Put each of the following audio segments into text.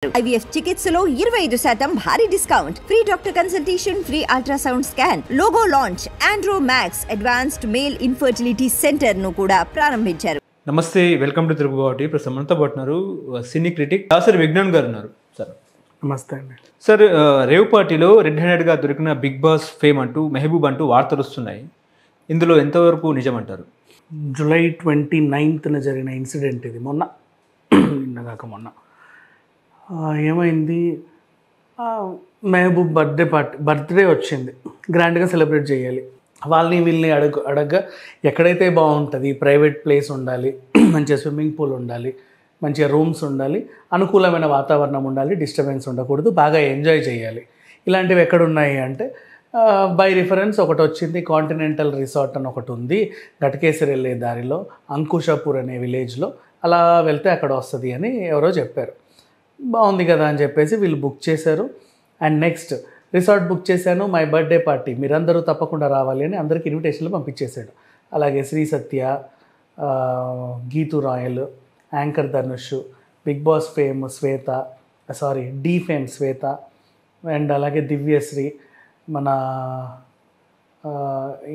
IVF చికిత్సలో 25% భారీ discount, free doctor consultation, free ultrasound scan, logo launch, Andro max advanced male infertility centre ను కూడా ప్రారంభించారు. నమస్తే, వెల్కమ్ టు తిరుగుబాటు. ఇప్పుడు మనతో పాటు ఉన్నారు సినీ క్రిటిక్ దాసరి విజ్ఞాన్ గారు ఉన్నారు. సార్ నమస్తే అండి. సార్, రేవ్ పార్టీలో రెడ్ హ్యాండెడ్గా దొరికిన బిగ్ బాస్ ఫేమ్ అంటూ మెహబూబ్ అంటూ వార్తలు వస్తున్నాయి. ఇందులో ఎంతవరకు నిజమంటారు? జూలై 29న జరిగిన ఇన్సిడెంట్ ఇది. మొన్న ఏమైంది, మెహబూబ్ బర్త్డే వచ్చింది, గ్రాండ్గా సెలబ్రేట్ చేయాలి. వాళ్ళని వీళ్ళని అడగగా ఎక్కడైతే బాగుంటుంది, ప్రైవేట్ ప్లేస్ ఉండాలి, మంచిగా స్విమ్మింగ్ పూల్ ఉండాలి, మంచిగా రూమ్స్ ఉండాలి, అనుకూలమైన వాతావరణం ఉండాలి, డిస్టర్బెన్స్ ఉండకూడదు, బాగా ఎంజాయ్ చేయాలి. ఇలాంటివి ఎక్కడున్నాయి అంటే బై రిఫరెన్స్ ఒకటి వచ్చింది, కాంటినెంటల్ రిసార్ట్ అని ఒకటి ఉంది ఘటకేసరి వెళ్ళే దారిలో, అంకుషాపూర్ అనే విలేజ్లో. అలా వెళ్తే అక్కడ వస్తుంది అని ఎవరో చెప్పారు. బాగుంది కదా అని చెప్పేసి వీళ్ళు బుక్ చేశారు. అండ్ నెక్స్ట్ రిసార్ట్ బుక్ చేశాను, మై బర్త్డే పార్టీ, మీరందరూ తప్పకుండా రావాలి అని అందరికి ఇన్విటేషన్లు పంపించేశాడు. అలాగే Sri Satya, Geetu Royal, anchor Dhanush, Bigg Boss fame Shweta, D fame Shweta, and అలాగే దివ్యశ్రీ, మన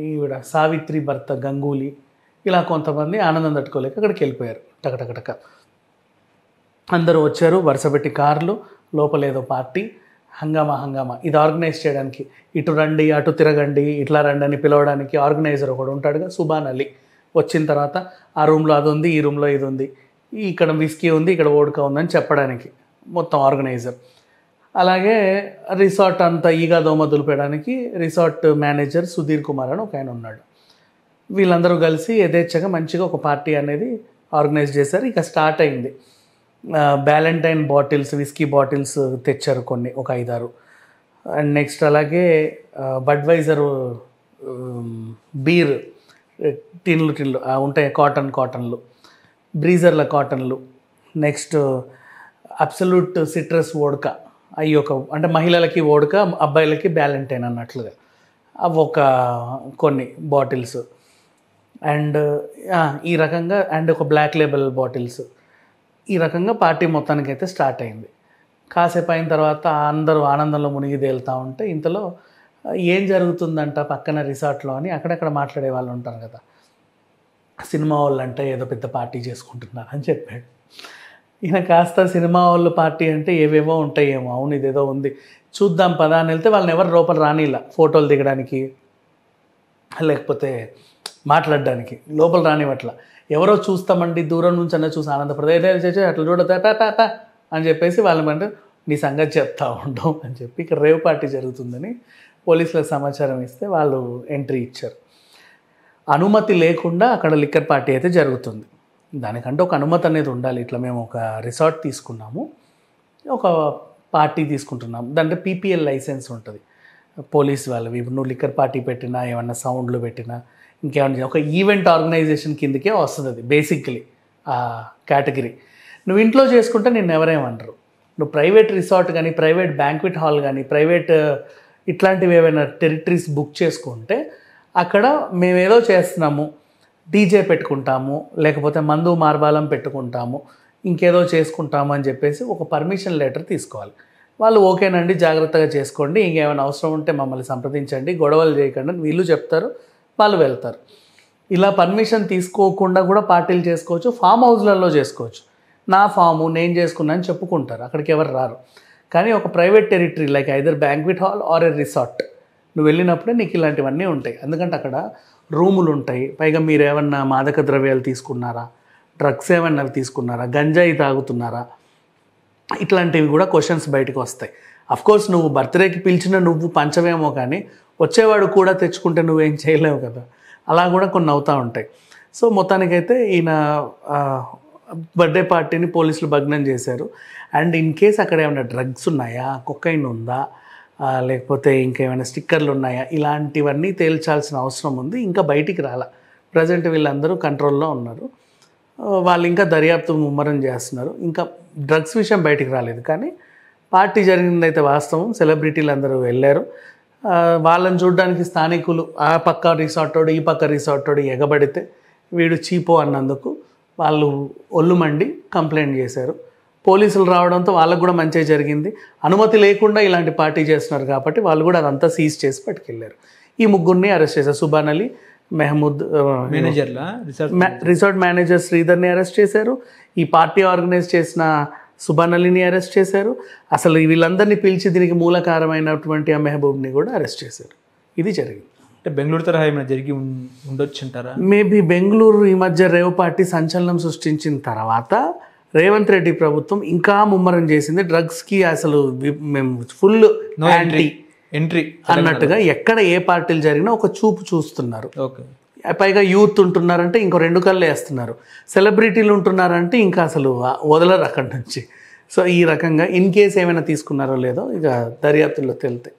ఈవిడ సావిత్రి భర్త గంగూలీ, ఇలా కొంతమంది ఆనందం తట్టుకోలేక అక్కడికి వెళ్ళిపోయారు. టకటకటక అందరూ వచ్చారు, వరుస పెట్టి కార్లు, లోపల ఏదో పార్టీ, హంగామా. ఇది ఆర్గనైజ్ చేయడానికి ఇటు రండి, అటు తిరగండి, ఇట్లా రండి అని పిలవడానికి ఆర్గనైజర్ ఒకడు ఉంటాడుగా, సుబాన్ అలీ. వచ్చిన తర్వాత ఆ రూమ్లో అది ఉంది, ఈ రూమ్లో ఇది ఉంది, ఇక్కడ విస్కీ ఉంది, ఇక్కడ వోడ్కా ఉందని చెప్పడానికి మొత్తం ఆర్గనైజర్. అలాగే రిసార్ట్ అంతా ఈగా దోమ దులిపేయడానికి రిసార్ట్ మేనేజర్ సుధీర్ కుమార్ అని ఒక ఆయన ఉన్నాడు. వీళ్ళందరూ కలిసి యథేచ్ఛగా మంచిగా ఒక పార్టీ అనేది ఆర్గనైజ్ చేశారు. ఇక స్టార్ట్ అయింది. బ్యాలెంటైన్ బాటిల్స్, విస్కీ బాటిల్స్ తెచ్చారు కొన్ని, ఒక 5-6. అండ్ నెక్స్ట్ అలాగే బడ్వైజర్ బీర్ టిన్లు ఉంటాయి, కాటన్లు, బ్రీజర్ల కాటన్లు. నెక్స్ట్ అబ్సల్యూట్ సిట్రస్ వోడ్కా, అవి అంటే మహిళలకి వోడ్కా, అబ్బాయిలకి బ్యాలెంటైన్ అన్నట్లుగా అవి కొన్ని బాటిల్స్. అండ్ ఈ రకంగా, అండ్ ఒక బ్లాక్ లేబుల్ బాటిల్స్. ఈ రకంగా పార్టీ మొత్తానికైతే స్టార్ట్ అయింది. కాసేపు అయిన తర్వాత అందరూ ఆనందంలో మునిగి తేలుతూ ఉంటే ఇంతలో ఏం జరుగుతుందంట పక్కన రిసార్ట్లో అని అక్కడక్కడ మాట్లాడే వాళ్ళు ఉంటారు కదా, సినిమా వాళ్ళు అంటే ఏదో పెద్ద పార్టీ చేసుకుంటున్నారు అని చెప్పాడు. ఈయన కాస్త సినిమా వాళ్ళు పార్టీ అంటే ఏవేవో ఉంటాయేమో, అవును ఇదేదో ఉంది, చూద్దాం పదా అని వెళ్తే వాళ్ళని ఎవరు లోపల రానిలా, ఫోటోలు దిగడానికి లేకపోతే మాట్లాడడానికి లోపల రానివట్ల. ఎవరో చూస్తామండి, దూరం నుంచి అన్న చూసి ఆనందపడదు, అట్లా చూడతా అని చెప్పేసి వాళ్ళమంటే నీ సంగతి చెప్తా ఉంటాం అని చెప్పి ఇక్కడ రేవ్ పార్టీ జరుగుతుందని పోలీసులకు సమాచారం ఇస్తే వాళ్ళు ఎంట్రీ ఇచ్చారు. అనుమతి లేకుండా అక్కడ లిక్కర్ పార్టీ అయితే జరుగుతుంది. దానికంటే ఒక అనుమతి అనేది ఉండాలి. ఇట్లా మేము ఒక రిసార్ట్ తీసుకున్నాము, ఒక పార్టీ తీసుకుంటున్నాము, దాంట్లో PPL లైసెన్స్ ఉంటుంది పోలీస్ వాళ్ళవి. ఇప్పుడు నువ్వు లిక్కర్ పార్టీ పెట్టినా, ఏమన్నా సౌండ్లు పెట్టినా, ఇంకేమన్నా ఒక ఈవెంట్ ఆర్గనైజేషన్ కిందకే వస్తుంది అది బేసిక్లీ ఆ కేటగిరీ. నువ్వు ఇంట్లో చేసుకుంటే నిన్ను ఎవరేమనరు. నువ్వు ప్రైవేట్ రిసార్ట్ కానీ, ప్రైవేట్ బ్యాంక్వెట్ హాల్ కానీ, ప్రైవేట్ ఇట్లాంటివి ఏమైనా టెరిటరీస్ బుక్ చేసుకుంటే అక్కడ మేమేదో చేస్తున్నాము, డీజే పెట్టుకుంటాము, లేకపోతే మందు మార్బాలం పెట్టుకుంటాము, ఇంకేదో చేసుకుంటాము అని చెప్పేసి ఒక పర్మిషన్ లెటర్ తీసుకోవాలి. వాళ్ళు ఓకేనండి, జాగ్రత్తగా చేసుకోండి, ఇంకేమైనా అవసరం ఉంటే మమ్మల్ని సంప్రదించండి, గొడవలు చేయకండి అని వీళ్ళు చెప్తారు, వాళ్ళు వెళ్తారు. ఇలా పర్మిషన్ తీసుకోకుండా కూడా పార్టీలు చేసుకోవచ్చు, ఫామ్ హౌస్లలో చేసుకోవచ్చు. నా ఫాము నేను చేసుకున్నా అని చెప్పుకుంటారు, అక్కడికి ఎవరు రారు. కానీ ఒక private territory like either banquet hall or a resort నువ్వు వెళ్ళినప్పుడే నీకు ఇలాంటివన్నీ ఉంటాయి. ఎందుకంటే అక్కడ రూములు ఉంటాయి, పైగా మీరు ఏమన్నా మాదక ద్రవ్యాలు తీసుకున్నారా, డ్రగ్స్ ఏమన్నా తీసుకున్నారా, గంజాయి తాగుతున్నారా, ఇట్లాంటివి కూడా క్వశ్చన్స్ బయటకు వస్తాయి. అఫ్కోర్స్ నువ్వు బర్త్డేకి పిలిచిన నువ్వు పంచవేమో, కానీ వచ్చేవాడు కూడా తెచ్చుకుంటే నువ్వేం చేయలేవు కదా, అలా కూడా కొన్ని అవుతూ ఉంటాయి. సో మొత్తానికైతే ఈయన బర్త్డే పార్టీని పోలీసులు భగ్నం చేశారు. అండ్ ఇన్ కేస్ అక్కడ ఏమైనా డ్రగ్స్ ఉన్నాయా, కొకైన్ ఉందా, లేకపోతే ఇంకేమైనా స్టిక్కర్లు ఉన్నాయా, ఇలాంటివన్నీ తేల్చాల్సిన అవసరం ఉంది. ఇంకా బయటికి రాలా. ప్రజెంట్ వీళ్ళందరూ కంట్రోల్లో ఉన్నారు. వాళ్ళు ఇంకా దర్యాప్తు ముమ్మరం చేస్తున్నారు. ఇంకా డ్రగ్స్ విషయం బయటికి రాలేదు, కానీ పార్టీ జరిగిందైతే వాస్తవం. సెలబ్రిటీలు అందరూ వెళ్ళారు. వాళ్ళని చూడడానికి స్థానికులు ఆ పక్క రిసార్టోడు ఈ పక్క రిసార్టోడు ఎగబడితే వీడు చీపో అన్నందుకు వాళ్ళు ఒళ్ళు మండి కంప్లైంట్ చేశారు. పోలీసులు రావడంతో వాళ్ళకు కూడా మంచిగా జరిగింది. అనుమతి లేకుండా ఇలాంటి పార్టీ చేస్తున్నారు కాబట్టి వాళ్ళు కూడా అదంతా సీజ్ చేసి పట్టుకెళ్ళారు. ఈ ముగ్గురిని అరెస్ట్ చేశారు. సుబాన్ అలీ, మెహమూద్ రిసార్ట్ మేనేజర్ శ్రీధర్ని అరెస్ట్ చేశారు. ఈ పార్టీ ఆర్గనైజ్ చేసిన సుబాన్ అలీని అరెస్ట్ చేశారు. అసలు వీళ్ళందరినీ పిలిచి దీనికి మూలకారమైనటువంటి ఆ మెహబూబ్ని కూడా అరెస్ట్ చేశారు. ఇది జరిగింది. అంటే బెంగళూరు తరహా ఏమైనా జరిగి ఉండొచ్చు అంటారా? మేబీ బెంగళూరు ఈ మధ్య రేవ్ పార్టీ సంచలనం సృష్టించిన తర్వాత రేవంత్ రెడ్డి ప్రభుత్వం ఇంకా ముమ్మరం చేసింది. డ్రగ్స్కి అసలు మేము ఫుల్ ఎంట్రీ అన్నట్టుగా ఎక్కడ ఏ పార్టీలు జరిగినా ఒక చూపు చూస్తున్నారు. ఓకే, పైగా యూత్ ఉంటున్నారంటే ఇంకో 2 కళ్ళు వేస్తున్నారు. సెలబ్రిటీలు ఉంటున్నారంటే ఇంకా అసలు వదలరు అక్కడి నుంచి. సో ఈ రకంగా ఇన్ కేస్ ఏమైనా తీసుకున్నారో లేదో ఇక దర్యాప్తుల్లో తేలితే